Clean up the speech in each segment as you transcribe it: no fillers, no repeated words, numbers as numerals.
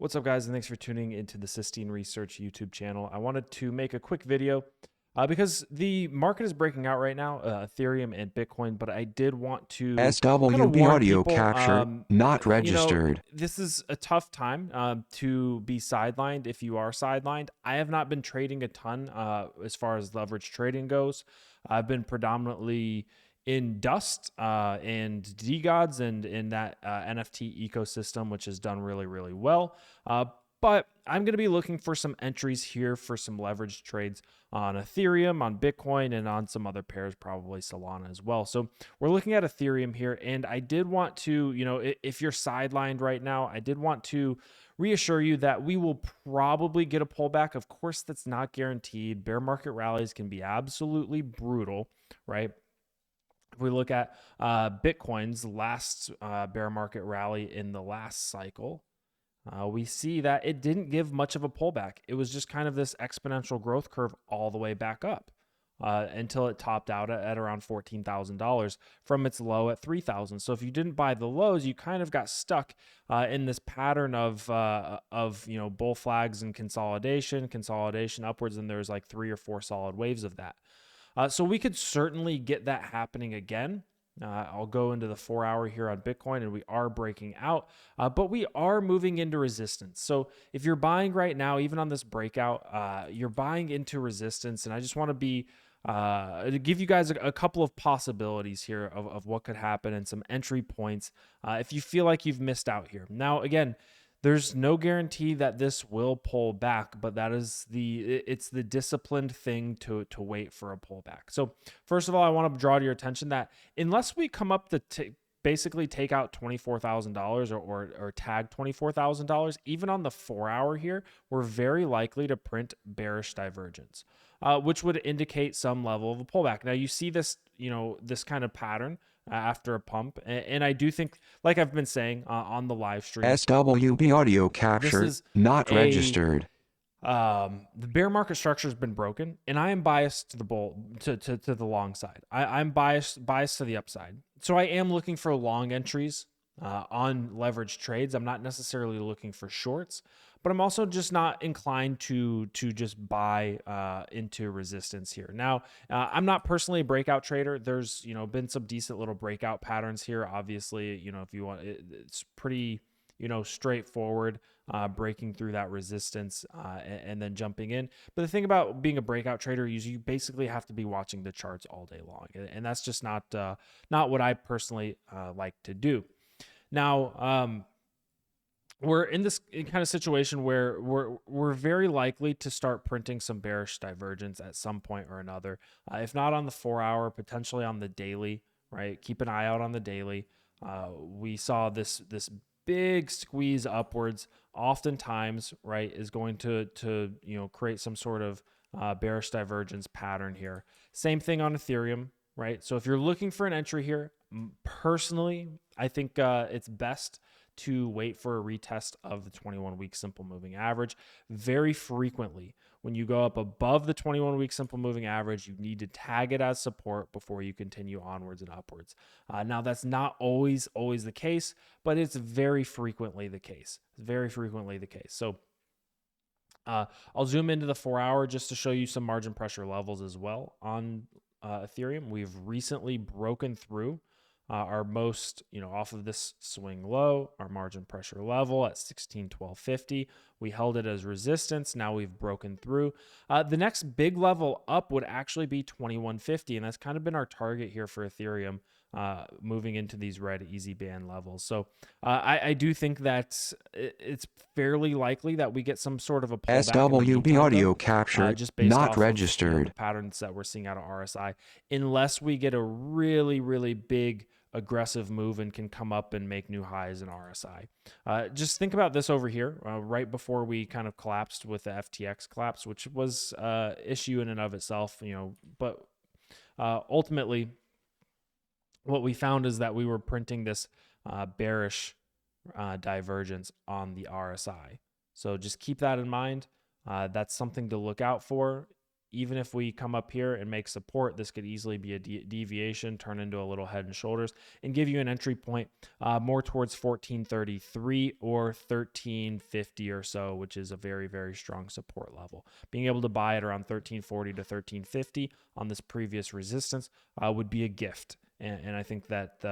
What's up, guys, and thanks for tuning into the Sistine Research YouTube channel. I wanted to make a quick video because the market is breaking out right now, Ethereum and Bitcoin, but I did want to kind of SWB warn audio people, captured, not registered. this is a tough time to be sidelined if you are sidelined. I have not been trading a ton as far as leverage trading goes. I've been predominantly in Dust and DGods and in that NFT ecosystem, which has done really, really well. But I'm going to be looking for some entries here for some leverage trades on Ethereum, on Bitcoin, and on some other pairs, probably Solana as well. So we're looking at Ethereum here. And I did want to, if you're sidelined right now, I did want to reassure you that we will probably get a pullback. Of course, that's not guaranteed. Bear market rallies can be absolutely brutal, right? If we look at Bitcoin's last bear market rally in the last cycle, we see that it didn't give much of a pullback. It was just kind of this exponential growth curve all the way back up until it topped out at around $14,000 from its low at $3,000. So if you didn't buy the lows, you kind of got stuck in this pattern of bull flags and consolidation upwards, and there's like 3 or 4 solid waves of that. So we could certainly get that happening again. I'll go into the 4-hour here on Bitcoin, and we are breaking out, but we are moving into resistance. So if you're buying right now, even on this breakout, you're buying into resistance, and I just want to give you guys a couple of possibilities here of what could happen and some entry points if you feel like you've missed out here. Now, again, there's no guarantee that this will pull back, but it's the disciplined thing to wait for a pullback. So first of all, I want to draw to your attention that unless we come up to basically take out $24,000 or tag $24,000, even on the 4-hour here, we're very likely to print bearish divergence, which would indicate some level of a pullback. Now you see this, this kind of pattern after a pump. And I do think, like I've been saying on the live streams, SWB audio this captured, is not a registered. the bear market structure has been broken, and I am biased to the to the long side. I'm biased to the upside. So I am looking for long entries on leverage trades. I'm not necessarily looking for shorts, but I'm also just not inclined to just buy into resistance here. Now, I'm not personally a breakout trader. There's been some decent little breakout patterns here. Obviously, if you want, it's pretty straightforward, breaking through that resistance and then jumping in. But the thing about being a breakout trader is you basically have to be watching the charts all day long, and that's just not what I personally like to do. Now, we're in this kind of situation where we're very likely to start printing some bearish divergence at some point or another. If not on the 4-hour, potentially on the daily, right? Keep an eye out on the daily. We saw this big squeeze upwards oftentimes, right, is going to create some sort of bearish divergence pattern here. Same thing on Ethereum, right? So if you're looking for an entry here, personally, I think it's best to wait for a retest of the 21-week simple moving average. Very frequently, when you go up above the 21-week simple moving average, you need to tag it as support before you continue onwards and upwards. Now, that's not always the case, but it's very frequently the case. Very frequently the case. So I'll zoom into the 4-hour just to show you some margin pressure levels as well on Ethereum. We've recently broken through our most, off of this swing low, our margin pressure level at 1612.50. We held it as resistance. Now we've broken through. The next big level up would actually be 2150, and that's kind of been our target here for Ethereum, moving into these red easy band levels. So I do think that it's fairly likely that we get some sort of a pullback in the SWB meantime, audio though, captured, just based not off of the registered. patterns that we're seeing out of RSI, unless we get a really, really big aggressive move and can come up and make new highs in RSI. Just think about this over here, right before we kind of collapsed with the FTX collapse, which was issue in and of itself, but ultimately what we found is that we were printing this bearish divergence on the RSI. So just keep that in mind. That's something to look out for. even if we come up here and make support, this could easily be a deviation, turn into a little head and shoulders, and give you an entry point more towards 1433 or 1350 or so, which is a very, very strong support level. Being able to buy at around 1340 to 1350 on this previous resistance would be a gift. And I think that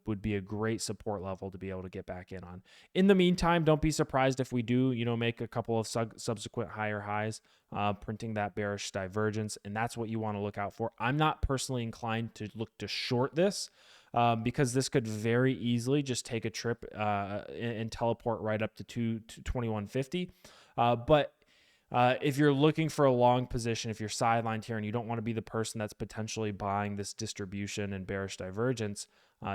would be a great support level to be able to get back in on. In the meantime, don't be surprised if we do, make a couple of subsequent higher highs, printing that bearish divergence, and that's what you want to look out for. I'm not personally inclined to look to short this because this could very easily just take a trip and teleport right up to 2150. But if you're looking for a long position, if you're sidelined here and you don't want to be the person that's potentially buying this distribution and bearish divergence,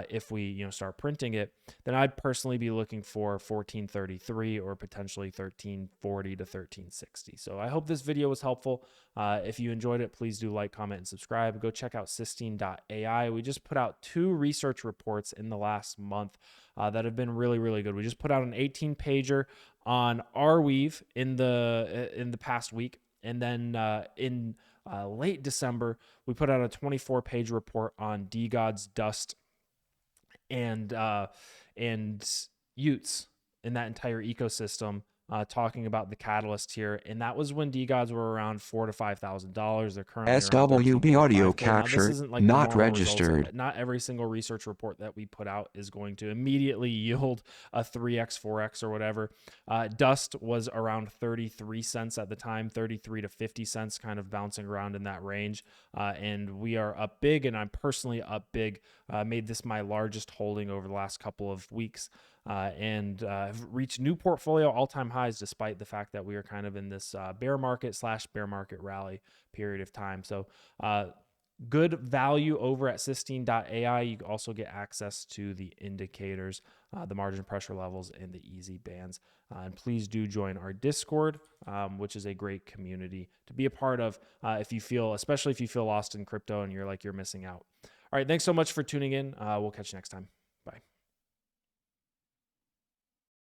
if we start printing it, then I'd personally be looking for 1433 or potentially 1340 to 1360. So I hope this video was helpful. If you enjoyed it, please do like, comment, and subscribe. Go check out Sistine.ai. We just put out 2 research reports in the last month that have been really, really good. We just put out an 18-pager on Arweave in the past week, and then in late December we put out a 24-page report on DeGod's dust and Utes in that entire ecosystem, talking about the catalyst here, and that was when DeGods were around $4,000 to $5,000. They're currently around SWB audio 13.5K. Now, this captured, isn't like not the normal results. registered. Not every single research report that we put out is going to immediately yield a 3x, 4x, or whatever. Dust was around 33 cents at the time, 33 to 50 cents, kind of bouncing around in that range. And we are up big, and I'm personally up big. Made this my largest holding over the last couple of weeks. And have reached new portfolio all-time highs despite the fact that we are kind of in this bear market rally period of time. So good value over at Sistine.ai. You also get access to the indicators, the margin pressure levels, and the easy bands. And please do join our Discord, which is a great community to be a part of especially if you feel lost in crypto and you're missing out. All right, thanks so much for tuning in. We'll catch you next time.